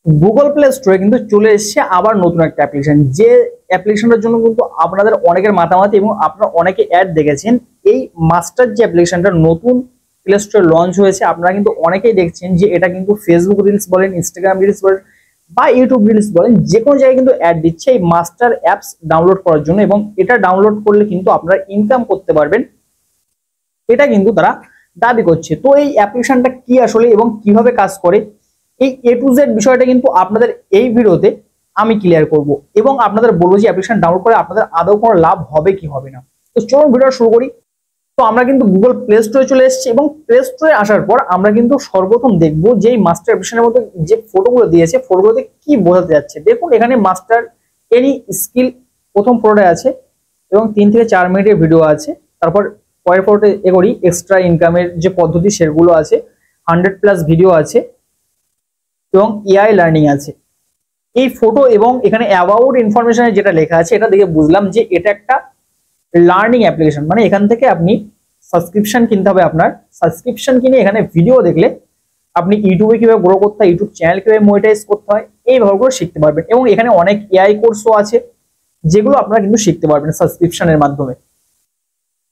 Google play স্টোরে কিন্তু চলে এসেছে আবার নতুন একটা অ্যাপ্লিকেশন, যে অ্যাপ্লিকেশনটার জন্য কিন্তু আপনাদের অনেকের মাতামাতি এবং আপনারা অনেকে অ্যাড দেখেছেন। এই মাস্টার যে অ্যাপ্লিকেশনটা নতুন প্লে স্টোরে লঞ্চ হয়েছে, আপনারা কিন্তু অনেকেই দেখছেন যে এটা কিন্তু ফেসবুক রিলস বলেন, ইনস্টাগ্রাম রিলস বলেন বা ইউটিউব রিলস বলেন, যে কোনো জায়গায় কিন্তু অ্যাড দিচ্ছে এই মাস্টার অ্যাপস ডাউনলোড করার জন্য, এবং এটা ডাউনলোড করলে কিন্তু আপনারা ইনকাম করতে পারবেন, এটা কিন্তু তারা দাবি করছে। তো এই অ্যাপ্লিকেশনটা কি আসলে এবং কিভাবে কাজ করে, এই এ টু জেড বিষয়টা কিন্তু আপনাদের এই ভিডিওতে আমি ক্লিয়ার করব এবং আপনাদের বলবো যে অ্যাপ্লিকেশন ডাউনলোড করে আপনাদের আদৌ কোনো লাভ হবে কি হবে না। তো চলুন ভিডিও শুরু করি। তো আমরা কিন্তু গুগল প্লে স্টোরে চলে এসেছি এবং প্লে স্টোরে আসার পর আমরা কিন্তু সর্বপ্রথম দেখবো যে এই মাস্টার অ্যাপ্লিকেশনের মধ্যে যে ফটোগুলো দিয়েছে, ফটোগুলোতে কি বোঝাতে যাচ্ছে। দেখুন এখানে মাস্টার এনি স্কিল প্রথম ফটোতে আছে এবং 3 থেকে 4 মিনিটের ভিডিও আছে। তারপর পরের ফটোতে এগোরি এক্সট্রা ইনকামের যে পদ্ধতি সেগুলো আছে, 100+ ভিডিও আছে এবং এআই লার্নিং আছে। এই ফটো এবং এখানে অ্যাবাউট ইনফরমেশনে যেটা লেখা আছে, এটা দেখে বুঝলাম যে এটা একটা লার্নিং অ্যাপ্লিকেশন, মানে এখান থেকে আপনি সাবস্ক্রিপশন কিনতে হবে। আপনার সাবস্ক্রিপশন কিনে এখানে ভিডিও দেখলে আপনি ইউটিউবে কিভাবে গ্রো করতে হয়, ইউটিউব চ্যানেল কিভাবে মনিটাইজ করতে হয়, এইভাবে করে শিখতে পারবেন। এবং এখানে অনেক এআই কোর্সও আছে যেগুলো আপনারা কিন্তু শিখতে পারবেন সাবস্ক্রিপশনের মাধ্যমে।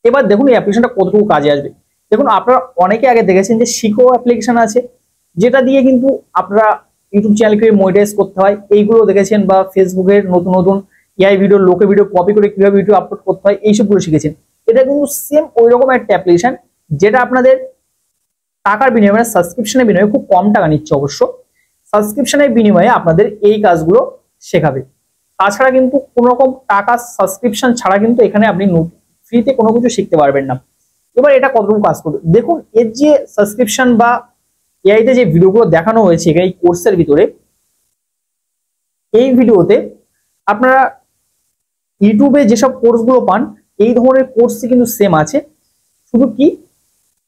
এবার দেখুন এই অ্যাপ্লিকেশনটা কতটুকু কাজে আসবে। দেখুন আপনারা অনেকে আগে দেখেছেন যে শিখো অ্যাপ্লিকেশন আছে, যেটা দিয়ে কিন্তু আপনারা ইউটিউব চ্যানেলকে মনিটাইজ করতে হয়, এইগুলো দেখেছেন, বা ফেসবুকের নতুন নতুন এআই ভিডিও, লোকে ভিডিও কপি করে কিভাবে ভিডিও আপলোড করতে হয়, এইসবগুলো শিখেছেন। এটা কিন্তু সেম ওই রকম একটা অ্যাপ্লিকেশন, যেটা আপনাদের টাকার বিনিময়ে, মানে সাবস্ক্রিপশনের বিনিময়ে, খুব কম টাকা নিচ্ছে অবশ্য, সাবস্ক্রিপশনের বিনিময়ে আপনাদের এই কাজগুলো শেখাবে। তাছাড়া কিন্তু কোনো রকম টাকা সাবস্ক্রিপশন ছাড়া কিন্তু এখানে আপনি ফ্রিতে কোনো কিছু শিখতে পারবেন না। এবার এটা কতটুকু কাজ করবে দেখুন, এর যে সাবস্ক্রিপশন বা এআইতে যে ভিডিওগুলো দেখানো হয়েছে এই কোর্সের ভিতরে, এই ভিডিওতে আপনারা ইউটিউবে যেসব কোর্সগুলো পান এই ধরনের কোর্সই কিন্তু সেম আছে। শুধু কি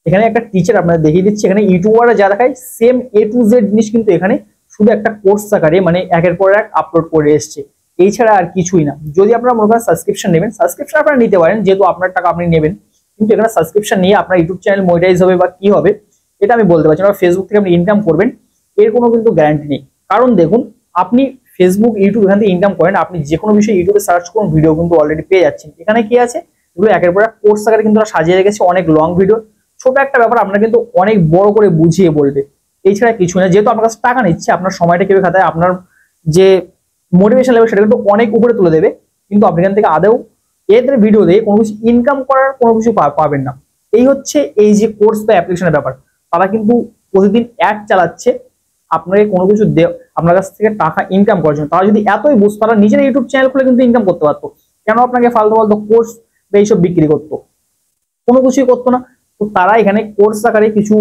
এখানে একটা টিচার আপনাদের দেখিয়ে দিচ্ছে, এখানে ইউটিউবাররা যা দেখায় সেম এ টু জেড জিনিস কিন্তু এখানে শুধু একটা কোর্স আকারে, মানে একের পর এক আপলোড করে এসছে, এই ছাড়া আর কিছুই না। যদি আপনারা মনে করেন সাবস্ক্রিপশন নেবেন, সাবস্ক্রিপশন আপনারা নিতে পারেন, যেহেতু আপনার টাকা আপনি নেবেন, কিন্তু এখানে সাবস্ক্রিপশন নিয়ে আপনার ইউটিউব চ্যানেল মনিটাইজ হবে বা কি হবে এটা আমি বলতে পারছি না। ফেসবুক থেকে আপনি ইনকাম করবেন এর কোনো কিন্তু গ্যারান্টি নেই, কারণ দেখুন আপনি ফেসবুক ইউটিউব এখান থেকে ইনকাম করেন, আপনি যে কোনো বিষয়ে ইউটিউবে সার্চ করুন ভিডিও কিন্তু অলরেডি পেয়ে যাচ্ছেন। এখানে কি আছে, এগুলো একের পর এক কোর্স আকারে কিন্তু সাজিয়ে রেখেছে, অনেক লং ভিডিও, ছোট একটা ব্যাপার আপনার কিন্তু অনেক বড় করে বুঝিয়ে বলবে, এছাড়া কিছু না। যেহেতু আপনার কাছে টাকা নিচ্ছে, আপনার সময়টা কিভাবে খাতায়, আপনার যে মোটিভেশন লেভেল সেটা কিন্তু অনেক উপরে তুলে দেবে, কিন্তু আপনি এখান থেকে আদৌ এদের ভিডিও দিয়ে কোনো কিছু ইনকাম করার কোনো কিছু পাবেন না। এই হচ্ছে এই যে কোর্স বা অ্যাপ্লিকেশনের ব্যাপার। তারা কিন্তু প্রতিদিন অ্যাড চালাচ্ছে আপনাকে কোনো কিছু আপনার কাছ থেকে টাকা ইনকাম করার জন্য। তারা যদি এতই বুঝতো, তারা নিজের ইউটিউব চ্যানেল খুলে কিন্তু ইনকাম করতে পারতো, কেন আপনাকে ফালতু ফালতু কোর্স বা এইসব বিক্রি করতো, কোনো কিছুই করতো না। তো তারা এখানে কোর্স আকারে কিছু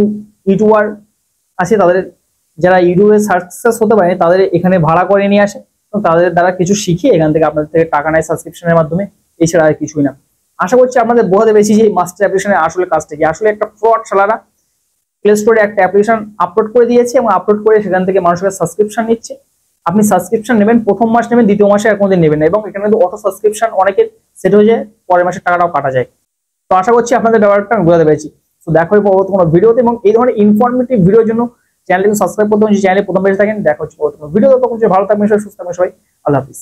ইউটিউবার আছে, তাদের যারা ইউটিউবে সাকসেস হতে পারে তাদের এখানে ভাড়া করে নিয়ে আসে, তো তাদের দ্বারা কিছু শিখিয়ে এখান থেকে আপনাদের থেকে টাকা নেয় সাবস্ক্রিপশনের মাধ্যমে, এছাড়া আর কিছুই না। আশা করছি আপনাদের বোঝাতে পেরেছি যে মাস্টার অ্যাপ্লিকেশনের আসলে কাজটা কি। আসলে একটা ফ্রড শালারা প্লে স্টোরে একটা অ্যাপ্লিকেশন আপলোড করে দিয়েছে এবং আপলোড করে সেখান থেকে মানুষের সাবস্ক্রিপশন নিচ্ছে। আপনি সাবস্ক্রিপশন নেবেন, প্রথম মাস নেবেন, দ্বিতীয় মাসে আর কোনোদিন নেবেন না, এবং এখানে কিন্তু অটো সাবস্ক্রিপশন অনেকের সেট হয়ে যায়, পরের মাসের টাকাটাও কাটা যায়। তো আশা করছি আপনাদের ব্যাপারটা আমি বোঝাতে পেরেছি। তো দেখা হবে পরবর্তী কোনো ভিডিওতে, এবং এই ধরনের ইনফরমেটিভ ভিডিওর জন্য চ্যানেলটিকে সাবস্ক্রাইব করতে হবে, চ্যানেলে প্রথম পেজে থাকেন। দেখা হচ্ছে পরবর্তী ভিডিও, ততক্ষণ ভালো থাকবেন, সুস্থ থাকবেন সবাই। আল্লাহ হাফিজ।